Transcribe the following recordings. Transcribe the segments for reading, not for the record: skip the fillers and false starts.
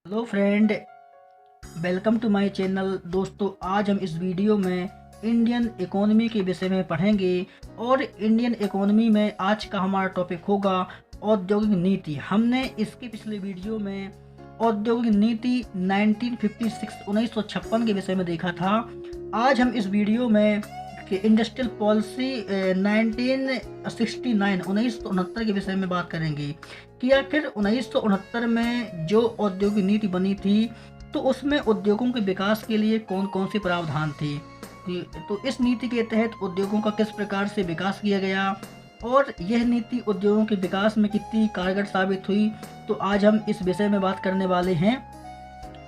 Hello friend, welcome to my channel. दोस्तों, आज हम इस वीडियो में इंडियन इकोनॉमी के विषय में पढ़ेंगे और इंडियन इकोनॉमी में आज का हमारा टॉपिक होगा औद्योगिक नीति। हमने इसके पिछले वीडियो में औद्योगिक नीति 1956 के विषय में देखा था। आज हम इस वीडियो में इंडस्ट्रियल पॉलिसी 1969 के विषय में बात करेंगे कि आखिर 1969 में जो औद्योगिक नीति बनी थी तो उसमें उद्योगों के विकास के लिए कौन कौन से प्रावधान थे। तो इस नीति के तहत उद्योगों का किस प्रकार से विकास किया गया और यह नीति उद्योगों के विकास में कितनी कारगर साबित हुई, तो आज हम इस विषय में बात करने वाले हैं।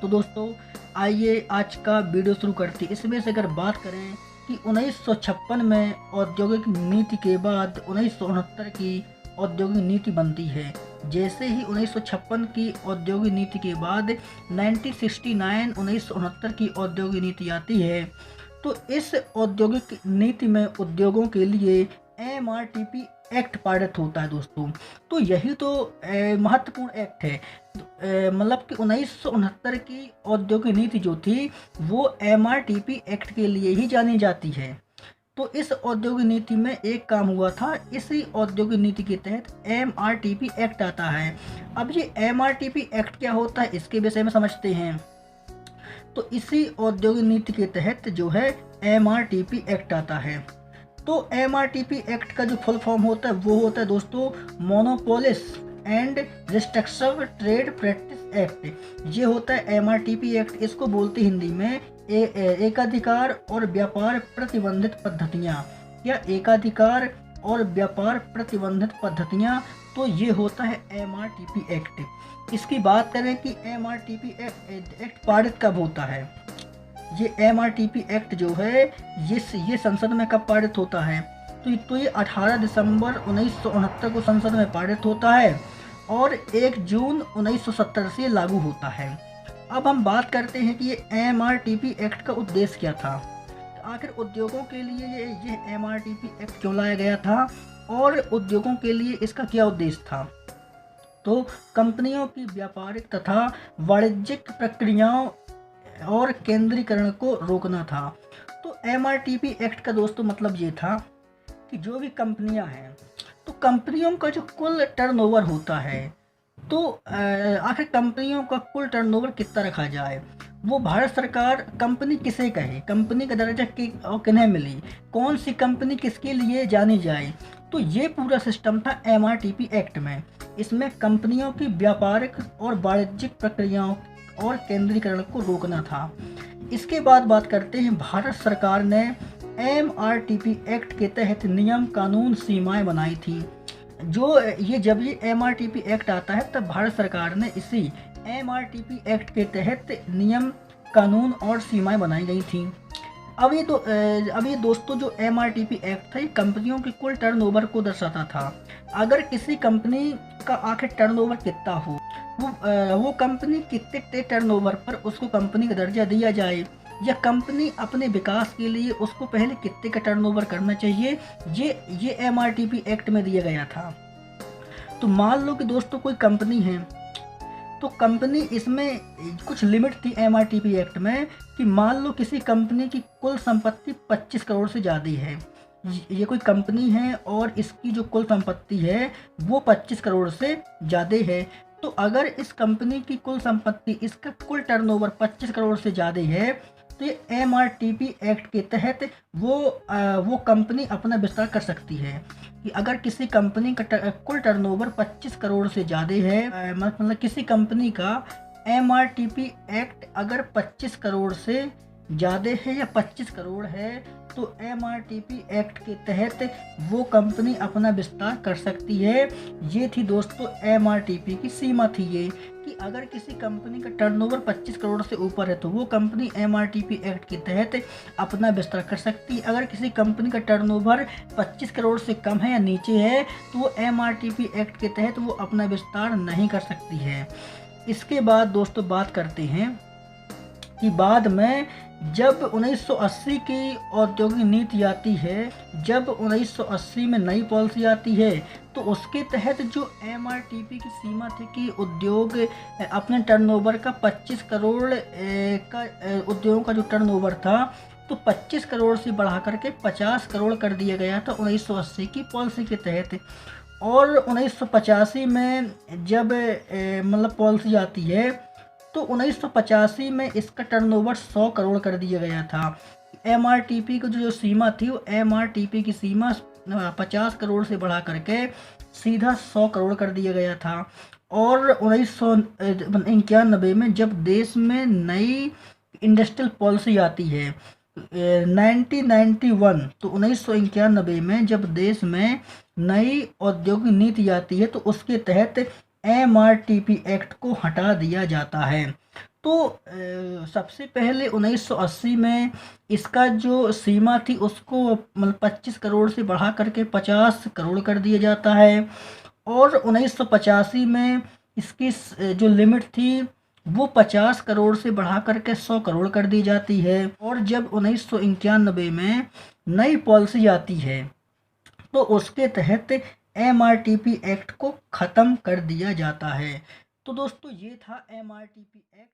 तो दोस्तों, आइए आज का वीडियो शुरू करते हैं। इसमें से अगर बात करें कि 1956 में औद्योगिक नीति के बाद 1969 की औद्योगिक नीति बनती है। जैसे ही 1956 की औद्योगिक नीति के बाद 1969 की औद्योगिक नीति आती है, तो इस औद्योगिक नीति में उद्योगों के लिए MRTP एक्ट पारित होता है। दोस्तों, तो यही तो महत्वपूर्ण एक्ट है। मतलब कि 1969 की औद्योगिक नीति जो थी वो MRTP एक्ट के लिए ही जानी जाती है। तो इस औद्योगिक नीति में एक काम हुआ था, इसी औद्योगिक नीति के तहत MRTP एक्ट आता है। अब ये MRTP एक्ट क्या होता है, इसके विषय में समझते हैं। तो इसी औद्योगिक नीति के तहत जो है MRTP एक्ट आता है। तो MRTP एक्ट का जो फुल फॉर्म होता है वो होता है दोस्तों monopolies and restrictive trade practice act. ये होता है MRTP एक्ट। इसको बोलते हिंदी में एकाधिकार और व्यापार प्रतिबंधित पद्धतियाँ या एकाधिकार और व्यापार प्रतिबंधित पद्धतियाँ। तो ये होता है MRTP एक्ट। इसकी बात करें कि MRTP एक्ट पारित कब होता है। ये MRTP एक्ट जो है ये संसद में कब पारित होता है, तो ये 18 दिसंबर 1969 को संसद में पारित होता है और 1 जून 1970 से लागू होता है। अब हम बात करते हैं कि ये MRTP एक्ट का उद्देश्य क्या था। आखिर उद्योगों के लिए ये MRTP एक्ट क्यों लाया गया था और उद्योगों के लिए इसका क्या उद्देश्य था। तो कंपनियों की व्यापारिक तथा वाणिज्यिक प्रक्रियाओं और केंद्रीकरण को रोकना था। तो MRTP एक्ट का दोस्तों मतलब ये था कि जो भी कंपनियां हैं, तो कंपनियों का जो कुल टर्नओवर होता है, तो आखिर कंपनियों का कुल टर्नओवर कितना रखा जाए, वो भारत सरकार कंपनी किसे कहे, कंपनी का दर्जा किन्हें मिली, कौन सी कंपनी किसके लिए जानी जाए। तो ये पूरा सिस्टम था MRTP एक्ट में। इसमें कंपनियों की व्यापारिक और वाणिज्यिक प्रक्रियाओं और केंद्रीकरण को रोकना था। इसके बाद बात करते हैं, भारत सरकार ने MRTP एक्ट के तहत नियम कानून सीमाएं बनाई थी। जब ये MRTP एक्ट आता है तब भारत सरकार ने इसी MRTP एक्ट के तहत नियम कानून और सीमाएं बनाई गई थी। अब ये दोस्तों जो MRTP एक्ट था ये कंपनियों के कुल टर्नओवर को दर्शाता था। अगर किसी कंपनी का आखिर टर्नओवर कितना हो, वो कंपनी कितने टर्नओवर पर उसको कंपनी का दर्जा दिया जाए, या कंपनी अपने विकास के लिए उसको पहले कितने का टर्नओवर करना चाहिए, ये MRTP एक्ट में दिया गया था। तो मान लो कि दोस्तों कोई कंपनी है, तो कंपनी इसमें कुछ लिमिट थी MRTP एक्ट में कि मान लो किसी कंपनी की कुल संपत्ति 25 करोड़ से ज़्यादा है। ये कोई कंपनी है और इसकी जो कुल संपत्ति है वो 25 करोड़ से ज़्यादा है। तो अगर इस कंपनी की कुल संपत्ति, इसका कुल टर्नओवर 25 करोड़ से ज़्यादा है, तो ये MRTP एक्ट के तहत वो कंपनी अपना विस्तार कर सकती है। कि अगर किसी कंपनी का कुल टर्नओवर 25 करोड़ से ज़्यादा है, मतलब किसी कंपनी का MRTP एक्ट अगर 25 करोड़ से ज़्यादा है या 25 करोड़ है, तो MRTP एक्ट के तहत वो कंपनी अपना विस्तार कर सकती है। ये थी दोस्तों MRTP की सीमा थी, ये कि अगर किसी कंपनी का टर्नओवर 25 करोड़ से ऊपर है तो वो कंपनी MRTP एक्ट के तहत अपना विस्तार कर सकती है। अगर किसी कंपनी का टर्नओवर 25 करोड़ से कम है या नीचे है तो वो MRTP एक्ट के तहत वो अपना विस्तार नहीं कर सकती है। इसके बाद दोस्तों बात करते हैं कि बाद में जब 1980 की औद्योगिक नीति आती है, जब 1980 में नई पॉलिसी आती है, तो उसके तहत जो एमआरटीपी की सीमा थी कि उद्योग अपने टर्नओवर का 25 करोड़ का उद्योगों का जो टर्नओवर था, तो 25 करोड़ से बढ़ा करके 50 करोड़ कर दिया गया था 1980 की पॉलिसी के तहत। और 1985 में जब मतलब पॉलिसी आती है, तो 1985 में इसका टर्नओवर 100 करोड़ कर दिया गया था। एमआरटीपी की जो सीमा थी, वो एमआरटीपी की सीमा 50 करोड़ से बढ़ा करके सीधा 100 करोड़ कर दिया गया था। और 1991 में जब देश में नई इंडस्ट्रियल पॉलिसी आती है 1991, तो 1991 में जब देश में नई औद्योगिक नीति आती है, तो उसके तहत एमआरटीपी एक्ट को हटा दिया जाता है। तो सबसे पहले 1980 में इसका जो सीमा थी उसको मतलब 25 करोड़ से बढ़ा करके 50 करोड़ कर दिया जाता है। और 1985 में इसकी जो लिमिट थी वो 50 करोड़ से बढ़ा करके 100 करोड़ कर दी जाती है। और जब 1991 में नई पॉलिसी आती है, तो उसके तहत एमआरटीपी एक्ट को ख़त्म कर दिया जाता है। तो दोस्तों ये था एमआरटीपी एक्ट।